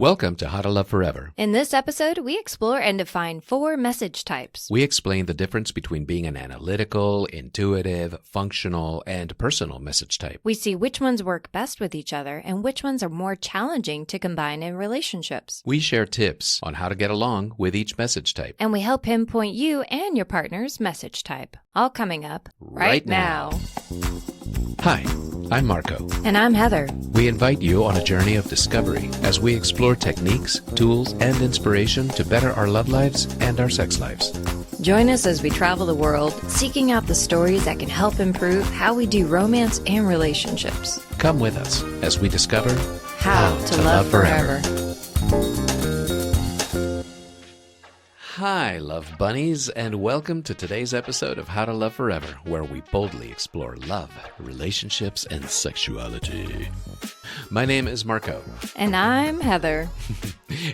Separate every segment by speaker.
Speaker 1: Welcome to How to Love Forever.
Speaker 2: In this episode, we explore and define 4 message types.
Speaker 1: We explain the difference between being an analytical, intuitive, functional, and personal message type.
Speaker 2: We see which ones work best with each other and which ones are more challenging to combine in relationships.
Speaker 1: We share tips on how to get along with each message type.
Speaker 2: And we help pinpoint you and your partner's message type. All coming up right now.
Speaker 1: Hi, I'm Marco.
Speaker 2: And I'm Heather.
Speaker 1: We invite you on a journey of discovery as we explore techniques, tools, and inspiration to better our love lives and our sex lives.
Speaker 2: Join us as we travel the world, seeking out the stories that can help improve how we do romance and relationships.
Speaker 1: Come with us as we discover
Speaker 2: How to love forever.
Speaker 1: Hi, love bunnies, and welcome to today's episode of How to Love Forever, where we boldly explore love, relationships, and sexuality. My name is Marco.
Speaker 2: And I'm Heather.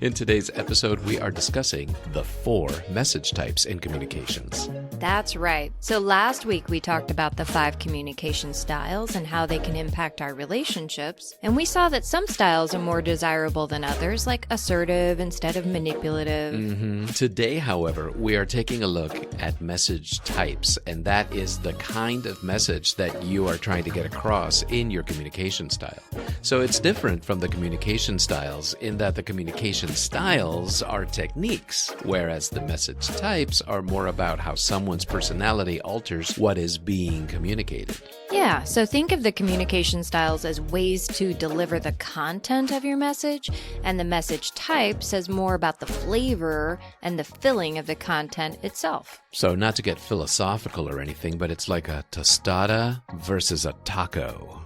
Speaker 1: In today's episode, we are discussing the 4 message types in communications.
Speaker 2: That's right. So last week we talked about the 5 communication styles and how they can impact our relationships. And we saw that some styles are more desirable than others, like assertive instead of manipulative.
Speaker 1: Today, however, we are taking a look at message types, and that is the kind of message that you are trying to get across in your communication style. So it's different from the communication styles in that the communication styles are techniques, whereas the message types are more about how someone's personality alters what is being communicated.
Speaker 2: Yeah, so think of the communication styles as ways to deliver the content of your message, and the message types as more about the flavor and the filling of the content itself.
Speaker 1: So not to get philosophical or anything, but it's like a tostada versus a taco.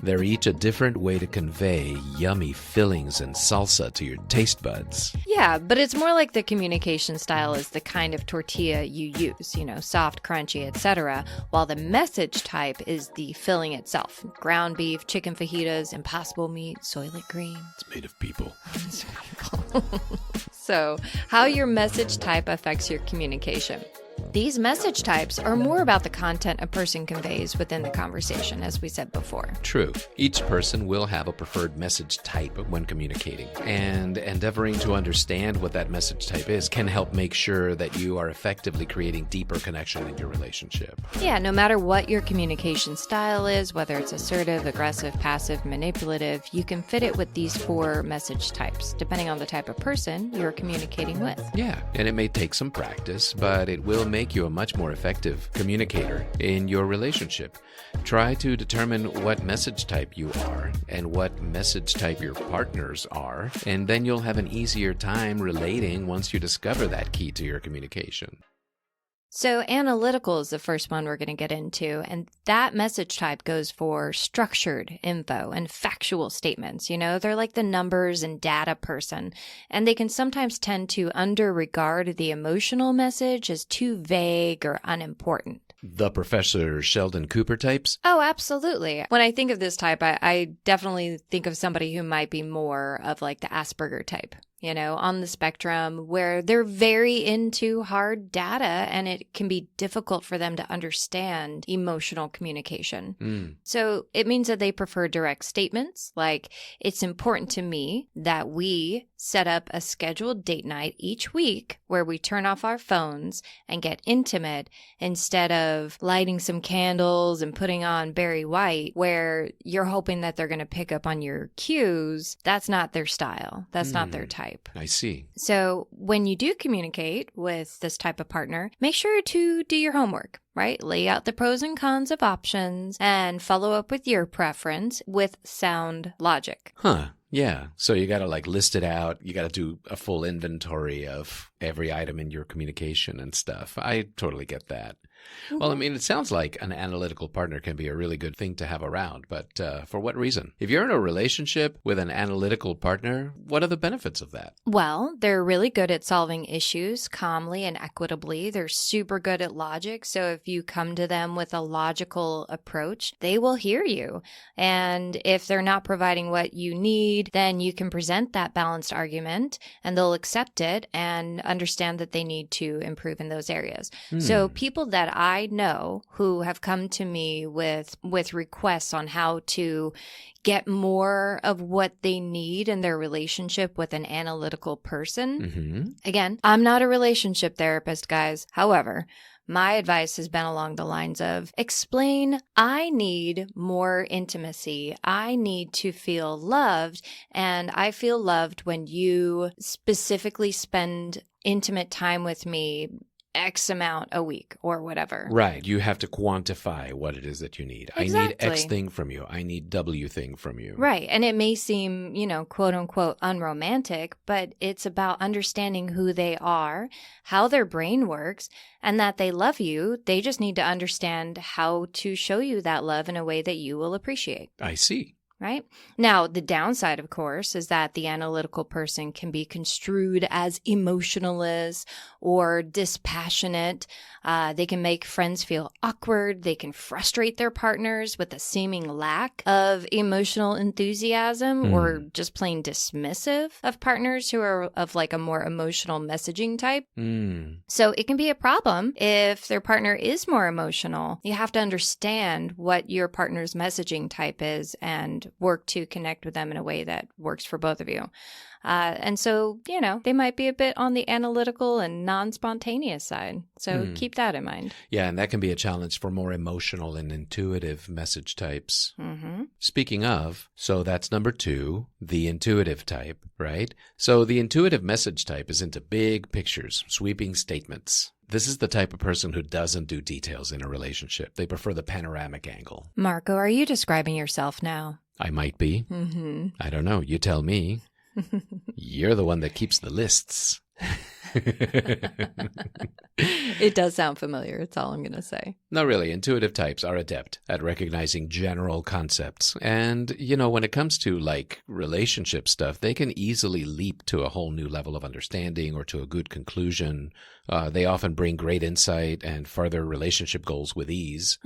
Speaker 1: They're each a different way to convey yummy fillings and salsa to your taste buds.
Speaker 2: Yeah, but it's more like the communication style is the kind of tortilla you use, soft, crunchy, etc., while the message type is the filling itself. Ground beef, chicken fajitas, impossible meat, soylent green.
Speaker 1: It's made of people.
Speaker 2: So, how your message type affects your communication. These message types are more about the content a person conveys within the conversation, as we said before.
Speaker 1: True. Each person will have a preferred message type when communicating, and endeavoring to understand what that message type is can help make sure that you are effectively creating deeper connection in your relationship.
Speaker 2: Yeah, no matter what your communication style is, whether it's assertive, aggressive, passive, manipulative, you can fit it with these 4 message types, depending on the type of person you're communicating with.
Speaker 1: Yeah, and it may take some practice, but it will make you a much more effective communicator in your relationship. Try to determine what message type you are and what message type your partners are, and then you'll have an easier time relating once you discover that key to your communication.
Speaker 2: So analytical is the first one we're going to get into, and that message type goes for structured info and factual statements. They're like the numbers and data person, and they can sometimes tend to under-regard the emotional message as too vague or unimportant.
Speaker 1: The Professor Sheldon Cooper types?
Speaker 2: Oh, absolutely. When I think of this type, I definitely think of somebody who might be more of like the Asperger type. On the spectrum where they're very into hard data and it can be difficult for them to understand emotional communication. So it means that they prefer direct statements like, it's important to me that we set up a scheduled date night each week where we turn off our phones and get intimate instead of lighting some candles and putting on Barry White where you're hoping that they're going to pick up on your cues. That's not their style. That's not their type.
Speaker 1: I see.
Speaker 2: So when you do communicate with this type of partner, make sure to do your homework, right? Lay out the pros and cons of options and follow up with your preference with sound logic.
Speaker 1: Huh. Yeah. So you got to list it out. You got to do a full inventory of every item in your communication and stuff. I totally get that. Well, I mean, it sounds like an analytical partner can be a really good thing to have around, but for what reason? If you're in a relationship with an analytical partner, what are the benefits of that?
Speaker 2: Well, they're really good at solving issues calmly and equitably. They're super good at logic. So if you come to them with a logical approach, they will hear you. And if they're not providing what you need, then you can present that balanced argument and they'll accept it and understand that they need to improve in those areas. So people that that I know who have come to me with requests on how to get more of what they need in their relationship with an analytical person.
Speaker 1: Mm-hmm.
Speaker 2: Again, I'm not a relationship therapist, guys. However, my advice has been along the lines of explain, I need more intimacy. I need to feel loved. And I feel loved when you specifically spend intimate time with me X amount a week or whatever.
Speaker 1: Right. You have to quantify what it is that you need.
Speaker 2: Exactly.
Speaker 1: I need X thing from you. I need W thing from you.
Speaker 2: Right. And it may seem, quote unquote, unromantic, but it's about understanding who they are, how their brain works, and that they love you. They just need to understand how to show you that love in a way that you will appreciate.
Speaker 1: I see.
Speaker 2: Right? Now, the downside, of course, is that the analytical person can be construed as emotionless or dispassionate. They can make friends feel awkward. They can frustrate their partners with a seeming lack of emotional enthusiasm or just plain dismissive of partners who are of like a more emotional messaging type. So it can be a problem if their partner is more emotional. You have to understand what your partner's messaging type is and work to connect with them in a way that works for both of you. And so, they might be a bit on the analytical and non-spontaneous side. So keep that in mind.
Speaker 1: Yeah, and that can be a challenge for more emotional and intuitive message types.
Speaker 2: Mm-hmm.
Speaker 1: Speaking of, so that's number 2, the intuitive type, right? So the intuitive message type is into big pictures, sweeping statements. This is the type of person who doesn't do details in a relationship. They prefer the panoramic angle.
Speaker 2: Marco, are you describing yourself now?
Speaker 1: I might be.
Speaker 2: Mm-hmm.
Speaker 1: I don't know. You tell me. You're the one that keeps the lists.
Speaker 2: It does sound familiar. That's all I'm going to say.
Speaker 1: No, really. Intuitive types are adept at recognizing general concepts. And, when it comes to like relationship stuff, they can easily leap to a whole new level of understanding or to a good conclusion. They often bring great insight and further relationship goals with ease,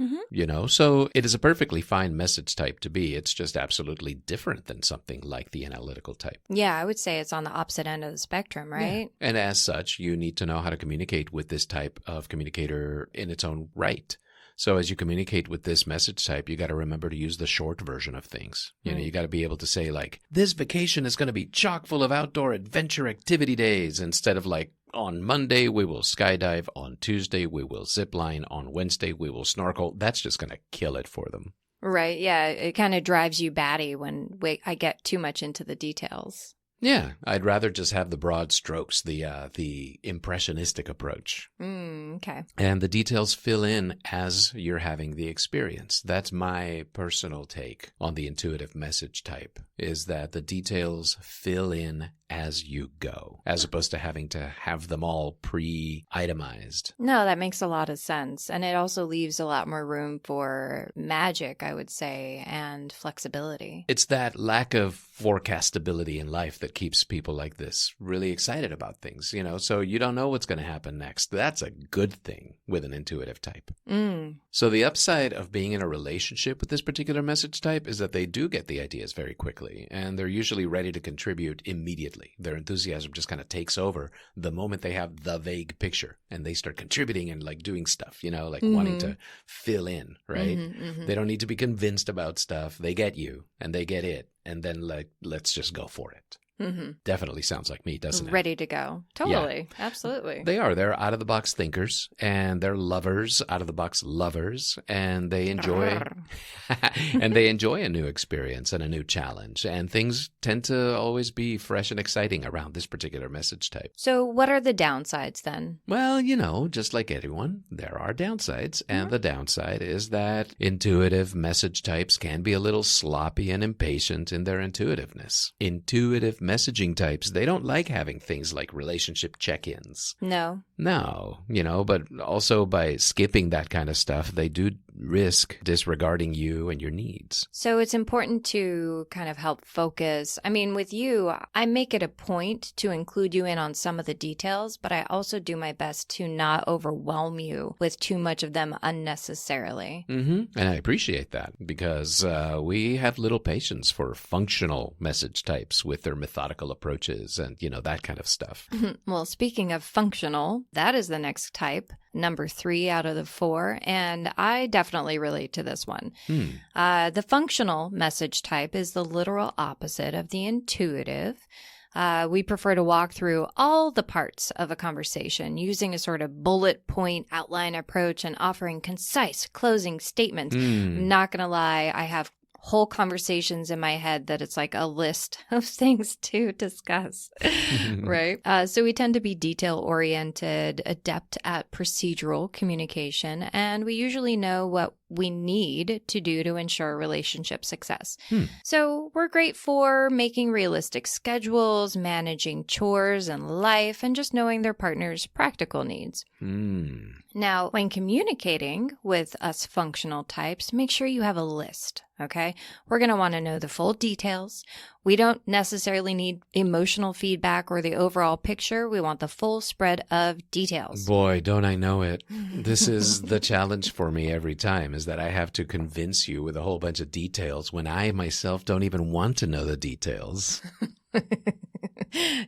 Speaker 1: so it is a perfectly fine message type to be. It's just absolutely different than something like the analytical type.
Speaker 2: Yeah, I would say it's on the opposite end of the spectrum, right?
Speaker 1: Yeah. And as such, you need to know how to communicate with this type of communicator in its own right. So as you communicate with this message type, you got to remember to use the short version of things. You got to be able to say like, this vacation is going to be chock full of outdoor adventure activity days, instead of like, on Monday, we will skydive. On Tuesday, we will zip line. On Wednesday, we will snorkel. That's just going to kill it for them.
Speaker 2: Right. Yeah. It kind of drives you batty when I get too much into the details.
Speaker 1: Yeah, I'd rather just have the broad strokes, the impressionistic approach.
Speaker 2: Okay.
Speaker 1: And the details fill in as you're having the experience. That's my personal take on the intuitive message type, is that the details fill in as you go, as opposed to having to have them all pre-itemized.
Speaker 2: No, that makes a lot of sense. And it also leaves a lot more room for magic, I would say, and flexibility.
Speaker 1: It's that lack of forecastability in life that keeps people like this really excited about things, so you don't know what's going to happen next. That's a good thing with an intuitive type. So the upside of being in a relationship with this particular message type is that they do get the ideas very quickly, and they're usually ready to contribute immediately. Their enthusiasm just kind of takes over the moment they have the vague picture, and they start contributing and like doing stuff, wanting to fill in, right? They don't need to be convinced about stuff. They get you and they get it. And then let's just go for it. Definitely sounds like me, doesn't it?
Speaker 2: Ready to go. Totally. Yeah. Absolutely.
Speaker 1: They're out-of-the-box thinkers, and they're lovers, out-of-the-box lovers, and they enjoy a new experience and a new challenge. And things tend to always be fresh and exciting around this particular message type.
Speaker 2: So what are the downsides then?
Speaker 1: Well, just like everyone, there are downsides. And the downside is that intuitive message types can be a little sloppy and impatient in their intuitiveness. Intuitive messaging types, they don't like having things like relationship check-ins.
Speaker 2: No,
Speaker 1: but also by skipping that kind of stuff, they do risk disregarding you and your needs.
Speaker 2: So it's important to kind of help focus. I mean, with you, I make it a point to include you in on some of the details, but I also do my best to not overwhelm you with too much of them unnecessarily.
Speaker 1: And I appreciate that, because we have little patience for functional message types with their methodical approaches and, that kind of stuff.
Speaker 2: Well, speaking of functional, that is the next type. number 3 out of the 4, and I definitely relate to this one. The functional message type is the literal opposite of the intuitive. We prefer to walk through all the parts of a conversation using a sort of bullet point outline approach and offering concise closing statements. I'm not going to lie, I have whole conversations in my head that it's like a list of things to discuss, right? So we tend to be detail-oriented, adept at procedural communication, and we usually know what we need to do to ensure relationship success. So we're great for making realistic schedules, managing chores and life, and just knowing their partner's practical needs. Now, when communicating with us functional types, make sure you have a list, okay? We're going to want to know the full details. We don't necessarily need emotional feedback or the overall picture. We want the full spread of details.
Speaker 1: Boy, don't I know it. This is the challenge for me every time, is that I have to convince you with a whole bunch of details when I myself don't even want to know the details.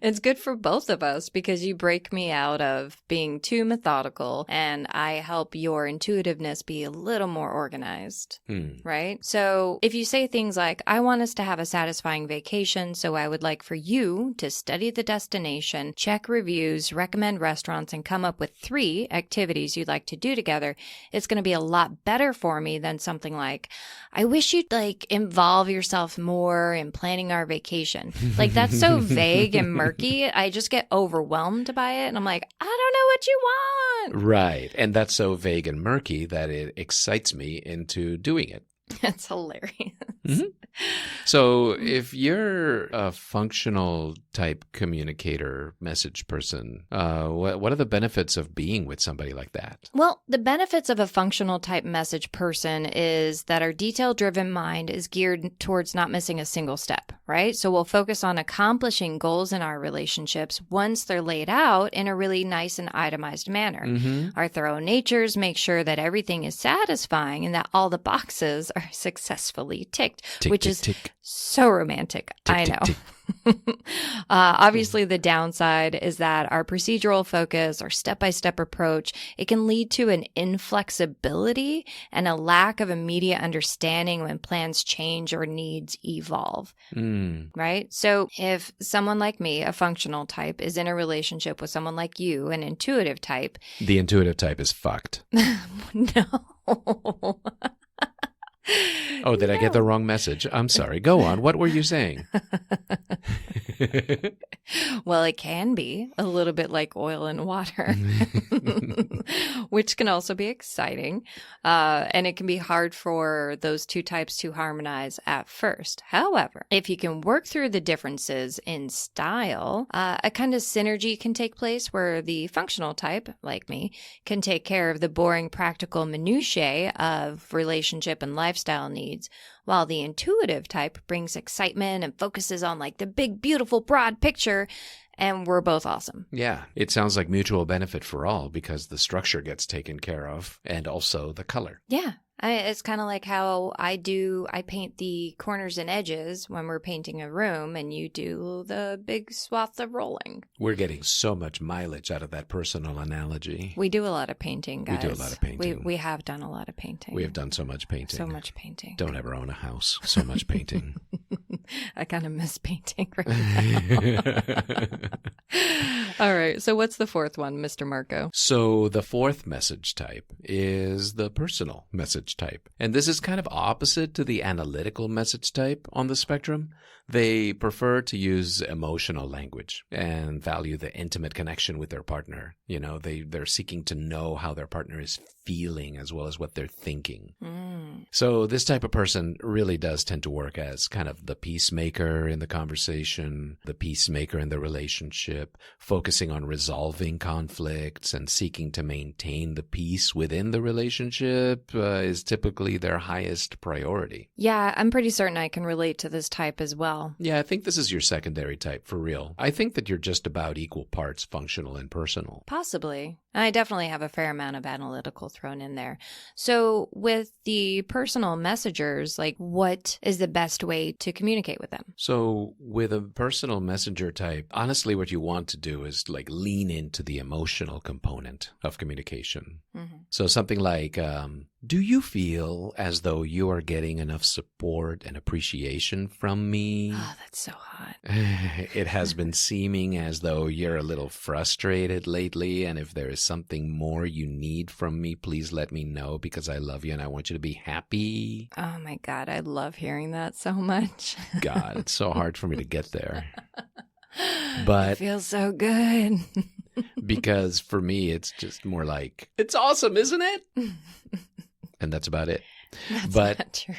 Speaker 2: It's good for both of us because you break me out of being too methodical and I help your intuitiveness be a little more organized, right? So if you say things like, I want us to have a satisfying vacation, so I would like for you to study the destination, check reviews, recommend restaurants, and come up with 3 activities you'd like to do together, it's going to be a lot better for me than something like, I wish you'd involve yourself more in planning our vacation. That's so vague and murky. I just get overwhelmed by it. And I'm like, I don't know what you want.
Speaker 1: Right. And that's so vague and murky that it excites me into doing it.
Speaker 2: That's hilarious.
Speaker 1: So if you're a functional type communicator, message person, what are the benefits of being with somebody like that?
Speaker 2: Well, the benefits of a functional type message person is that our detail-driven mind is geared towards not missing a single step, right? So we'll focus on accomplishing goals in our relationships once they're laid out in a really nice and itemized manner. Our thorough natures make sure that everything is satisfying and that all the boxes are successfully ticked, which is so romantic. I know. Obviously, the downside is that our procedural focus or step-by-step approach, it can lead to an inflexibility and a lack of immediate understanding when plans change or needs evolve, right? So if someone like me, a functional type, is in a relationship with someone like you, an intuitive type.
Speaker 1: The intuitive type is fucked.
Speaker 2: No.
Speaker 1: Oh, did I get the wrong message? I'm sorry. Go on. What were you saying?
Speaker 2: Well, it can be a little bit like oil and water, which can also be exciting. And it can be hard for those two types to harmonize at first. However, if you can work through the differences in style, a kind of synergy can take place where the functional type, like me, can take care of the boring practical minutiae of relationship and lifestyle needs, while the intuitive type brings excitement and focuses on the big, beautiful, broad picture, and we're both awesome.
Speaker 1: Yeah, it sounds like mutual benefit for all because the structure gets taken care of and also the color.
Speaker 2: Yeah. It's kind of like how I paint the corners and edges when we're painting a room and you do the big swath of rolling.
Speaker 1: We're getting so much mileage out of that personal analogy.
Speaker 2: We do a lot of painting, guys.
Speaker 1: We do a lot of painting.
Speaker 2: We have done a lot of painting.
Speaker 1: We have done so much painting.
Speaker 2: So much painting.
Speaker 1: Don't ever own a house. So much painting.
Speaker 2: I kind of miss painting right now. All right. So what's the fourth one, Mr. Marco?
Speaker 1: So the fourth message type is the personal message type. And this is kind of opposite to the analytical message type on the spectrum. They prefer to use emotional language and value the intimate connection with their partner. You know, they're seeking to know how their partner is feeling as well as what they're thinking. So this type of person really does tend to work as kind of the peacemaker in the conversation, the peacemaker in the relationship, focusing on resolving conflicts and seeking to maintain the peace within the relationship is typically their highest priority.
Speaker 2: Yeah, I'm pretty certain I can relate to this type as well. Wow.
Speaker 1: Yeah, I think this is your secondary type for real. I think that you're just about equal parts functional and personal.
Speaker 2: Possibly. I definitely have a fair amount of analytical thrown in there. So with the personal messengers, like what is the best way to communicate with them?
Speaker 1: So with a personal messenger type, honestly, what you want to do is like lean into the emotional component of communication.
Speaker 2: Mm-hmm.
Speaker 1: So something like, do you feel as though you are getting enough support and appreciation from me?
Speaker 2: Oh, that's so hot.
Speaker 1: It has been seeming as though you're a little frustrated lately, and if there is something more you need from me, please let me know because I love you and I want you to be happy.
Speaker 2: Oh my God, I love hearing that so much.
Speaker 1: God, it's so hard for me to get there. But
Speaker 2: it feels so good.
Speaker 1: because for me, it's just more like, it's awesome, isn't it? And that's about it.
Speaker 2: That's
Speaker 1: but
Speaker 2: not true.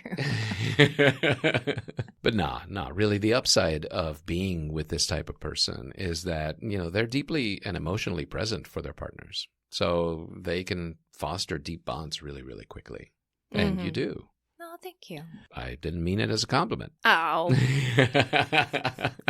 Speaker 1: But nah, really the upside of being with this type of person is that, they're deeply and emotionally present for their partners. So they can foster deep bonds really, really quickly. And you do.
Speaker 2: Oh, thank you.
Speaker 1: I didn't mean it as a compliment.
Speaker 2: Oh.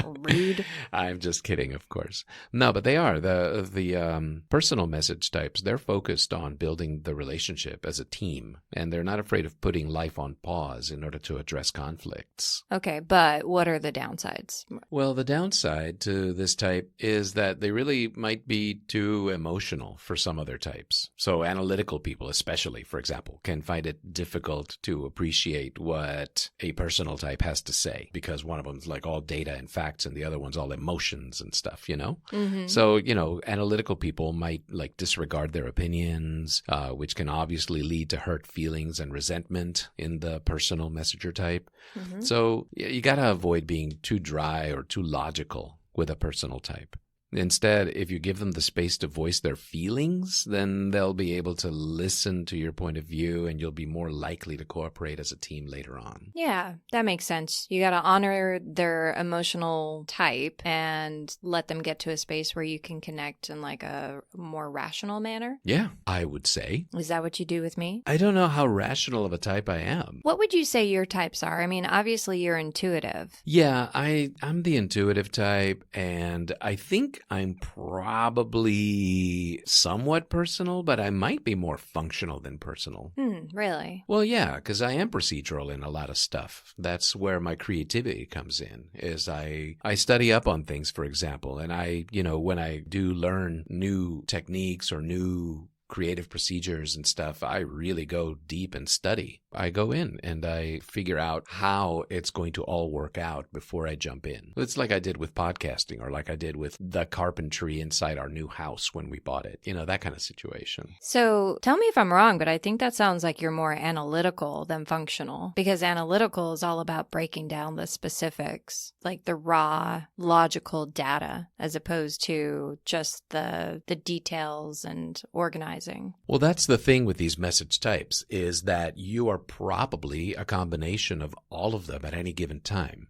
Speaker 2: Rude.
Speaker 1: I'm just kidding, of course. No, but they are. The personal message types, they're focused on building the relationship as a team, and they're not afraid of putting life on pause in order to address conflicts.
Speaker 2: Okay, but what are the downsides?
Speaker 1: Well, the downside to this type is that they really might be too emotional for some other types. So analytical people, especially, for example, can find it difficult to appreciate what a personal type has to say because one of them's like all data and facts and the other one's all emotions and stuff,
Speaker 2: Mm-hmm.
Speaker 1: So, analytical people might like disregard their opinions, which can obviously lead to hurt feelings and resentment in the personal messenger type.
Speaker 2: Mm-hmm.
Speaker 1: So you got to avoid being too dry or too logical with a personal type. Instead, if you give them the space to voice their feelings, then they'll be able to listen to your point of view and you'll be more likely to cooperate as a team later on.
Speaker 2: Yeah, that makes sense. You got to honor their emotional type and let them get to a space where you can connect in like a more rational manner.
Speaker 1: Yeah, I would say.
Speaker 2: Is that what you do with me?
Speaker 1: I don't know how rational of a type I am.
Speaker 2: What would you say your types are? I mean, obviously you're intuitive.
Speaker 1: Yeah, I'm the intuitive type, and I think I'm probably somewhat personal, but I might be more functional than personal.
Speaker 2: Really?
Speaker 1: Well, yeah, because I am procedural in a lot of stuff. That's where my creativity comes in, is I study up on things, for example, and when I do learn new techniques or new creative procedures and stuff, I really go deep and study. I go in and I figure out how it's going to all work out before I jump in. It's like I did with podcasting or like I did with the carpentry inside our new house when we bought it, that kind of situation.
Speaker 2: So tell me if I'm wrong, but I think that sounds like you're more analytical than functional, because analytical is all about breaking down the specifics, like the raw logical data, as opposed to just the details and organizing.
Speaker 1: Well, that's the thing with these message types, is that you are probably a combination of all of them at any given time.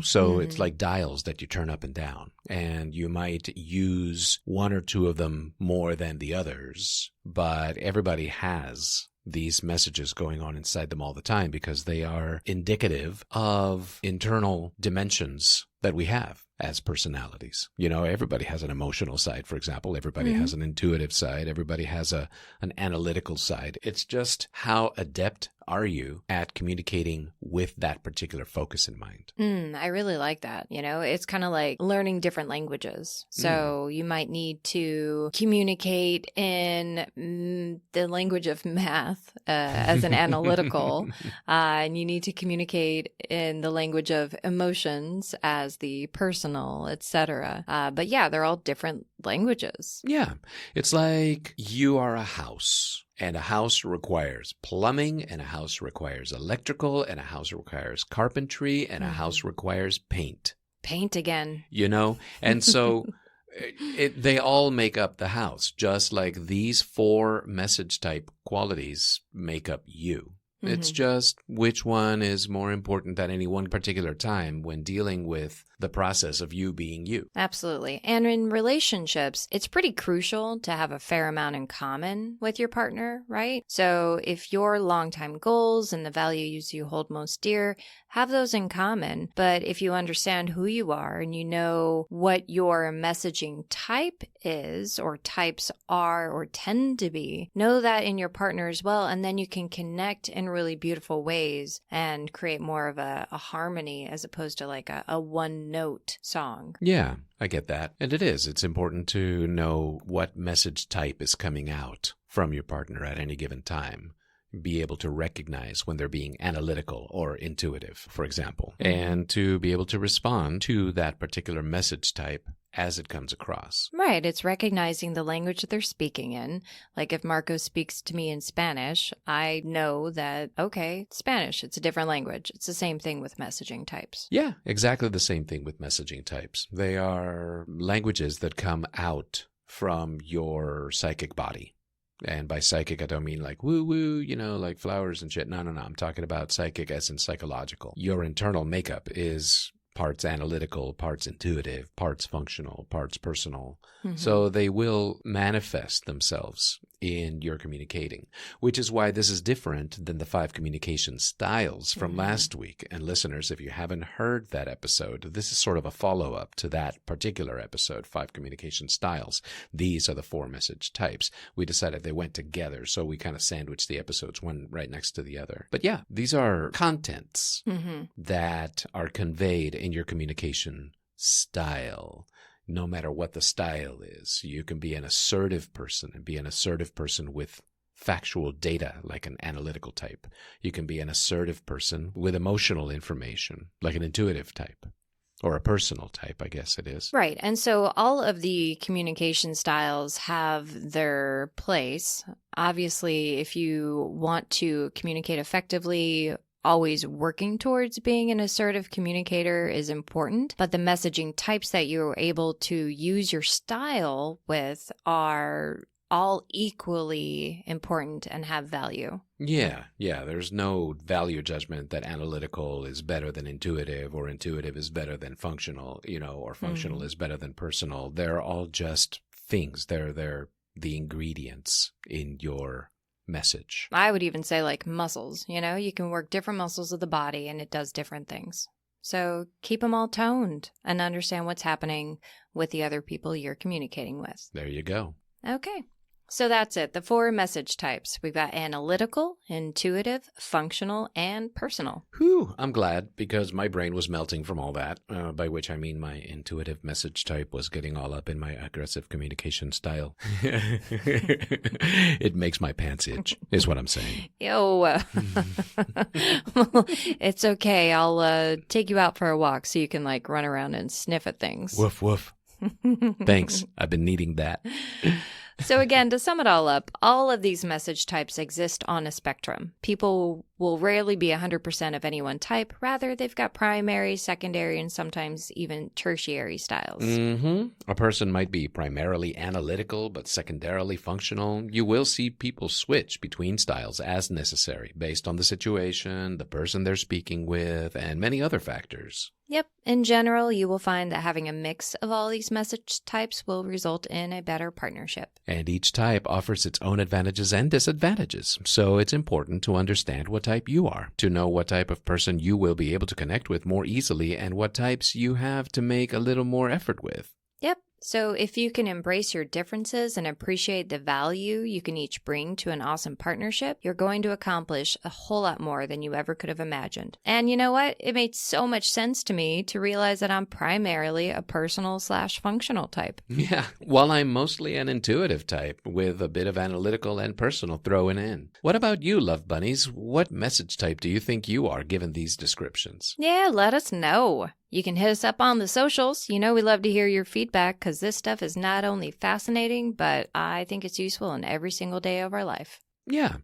Speaker 1: So it's like dials that you turn up and down, and you might use one or two of them more than the others, but everybody has these messages going on inside them all the time because they are indicative of internal dimensions that we have as personalities. Everybody has an emotional side, for example. Everybody has an intuitive side. Everybody has an analytical side. It's just how adept are you at communicating with that particular focus in mind?
Speaker 2: I really like that. It's kind of like learning different languages. So you might need to communicate in the language of math as an analytical, and you need to communicate in the language of emotions as the personal, etc. But yeah, they're all different languages.
Speaker 1: Yeah. It's like you are a house. And a house requires plumbing, and a house requires electrical, and a house requires carpentry, and a house requires paint.
Speaker 2: Paint again.
Speaker 1: And so they all make up the house, just like these 4 message type qualities make up you. It's just which one is more important at any one particular time when dealing with the process of you being you.
Speaker 2: Absolutely. And in relationships, it's pretty crucial to have a fair amount in common with your partner, right? So if your longtime goals and the values you hold most dear, have those in common. But if you understand who you are and you know what your messaging type is or types are or tend to be, know that in your partner as well. And then you can connect in really beautiful ways and create more of a harmony as opposed to like a one note song.
Speaker 1: Yeah, I get that. And it is. It's important to know what message type is coming out from your partner at any given time. Be able to recognize when they're being analytical or intuitive, for example, and to be able to respond to that particular message type as it comes across.
Speaker 2: Right. It's recognizing the language that they're speaking in. Like if Marco speaks to me in Spanish, I know that, okay, Spanish, it's a different language. It's the same thing with messaging types.
Speaker 1: Yeah, exactly the same thing with messaging types. They are languages that come out from your psychic body. And by psychic, I don't mean like woo-woo, like flowers and shit. No. I'm talking about psychic as in psychological. Your internal makeup is parts analytical, parts intuitive, parts functional, parts personal. So they will manifest themselves in your communicating, which is why this is different than the 5 communication styles from last week. And listeners, if you haven't heard that episode, this is sort of a follow-up to that particular episode, 5 communication styles. These are the 4 message types. We decided they went together, so we kind of sandwiched the episodes one right next to the other. But yeah, these are contents that are conveyed in your communication style. No matter what the style is, you can be an assertive person and be an assertive person with factual data, like an analytical type. You can be an assertive person with emotional information, like an intuitive type. Or a personal type, I guess it is.
Speaker 2: Right. And so all of the communication styles have their place. Obviously, if you want to communicate effectively, always working towards being an assertive communicator is important, but the messaging types that you're able to use your style with are all equally important and have value.
Speaker 1: Yeah. There's no value judgment that analytical is better than intuitive or intuitive is better than functional, or functional is better than personal. They're all just things. They're the ingredients in your message.
Speaker 2: I would even say like muscles, you can work different muscles of the body and it does different things. So keep them all toned and understand what's happening with the other people you're communicating with.
Speaker 1: There you go.
Speaker 2: Okay. So that's it. The 4 message types. We've got analytical, intuitive, functional, and personal.
Speaker 1: Whew, I'm glad because my brain was melting from all that, by which I mean my intuitive message type was getting all up in my aggressive communication style. It makes my pants itch, is what I'm saying.
Speaker 2: Well, it's okay. I'll take you out for a walk so you can like run around and sniff at things.
Speaker 1: Woof, woof. Thanks. I've been needing that.
Speaker 2: So again, to sum it all up, all of these message types exist on a spectrum. People will rarely be 100% of any one type. Rather, they've got primary, secondary, and sometimes even tertiary styles.
Speaker 1: A person might be primarily analytical, but secondarily functional. You will see people switch between styles as necessary based on the situation, the person they're speaking with, and many other factors.
Speaker 2: Yep. In general, you will find that having a mix of all these message types will result in a better partnership.
Speaker 1: And each type offers its own advantages and disadvantages. So it's important to understand what type you are, to know what type of person you will be able to connect with more easily and what types you have to make a little more effort with.
Speaker 2: Yep. So if you can embrace your differences and appreciate the value you can each bring to an awesome partnership, you're going to accomplish a whole lot more than you ever could have imagined. And you know what? It made so much sense to me to realize that I'm primarily a personal/functional type.
Speaker 1: Yeah, while I'm mostly an intuitive type with a bit of analytical and personal thrown in. What about you, love bunnies? What message type do you think you are given these descriptions?
Speaker 2: Yeah, let us know. You can hit us up on the socials. We love to hear your feedback because this stuff is not only fascinating, but I think it's useful in every single day of our life.
Speaker 1: Yeah.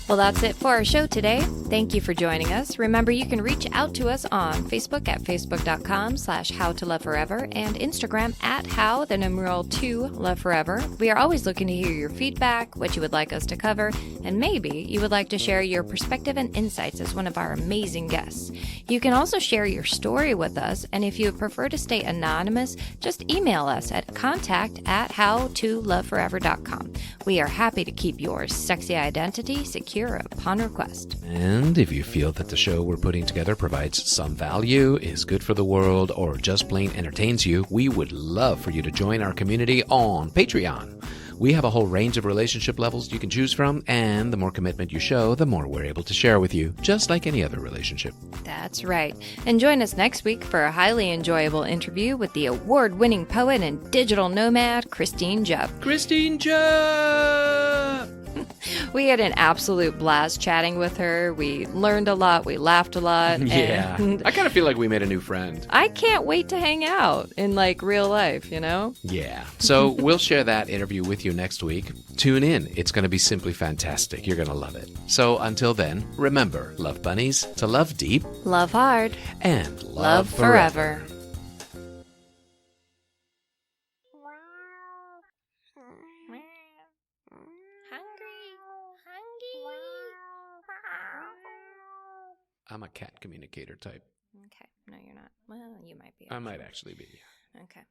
Speaker 2: Well, that's it for our show today. Thank you for joining us. Remember, you can reach out to us on Facebook at facebook.com/howtoloveforever and Instagram at how2loveforever. We are always looking to hear your feedback, what you would like us to cover, and maybe you would like to share your perspective and insights as one of our amazing guests. You can also share your story with us, and if you would prefer to stay anonymous, just email us at contact@howtoloveforever.com. We are happy to keep your sexy identity secure upon request.
Speaker 1: And if you feel that the show we're putting together provides some value, is good for the world, or just plain entertains you, we would love for you to join our community on Patreon. We have a whole range of relationship levels you can choose from, and the more commitment you show, the more we're able to share with you, just like any other relationship.
Speaker 2: That's right. And join us next week for a highly enjoyable interview with the award-winning poet and digital nomad, Christine Jubb.
Speaker 1: Christine Jubb!
Speaker 2: We had an absolute blast chatting with her. We learned a lot. We laughed a lot.
Speaker 1: Yeah.
Speaker 2: And
Speaker 1: I kind of feel like we made a new friend.
Speaker 2: I can't wait to hang out in like real life, you know?
Speaker 1: Yeah. So we'll share that interview with you next week. Tune in. It's going to be simply fantastic. You're going to love it. So until then, remember, love bunnies, to love deep,
Speaker 2: Love hard.
Speaker 1: and
Speaker 2: Love forever.
Speaker 1: I'm a cat communicator type.
Speaker 2: Okay. No, you're not. Well, you might be.
Speaker 1: I might actually be.
Speaker 2: Okay.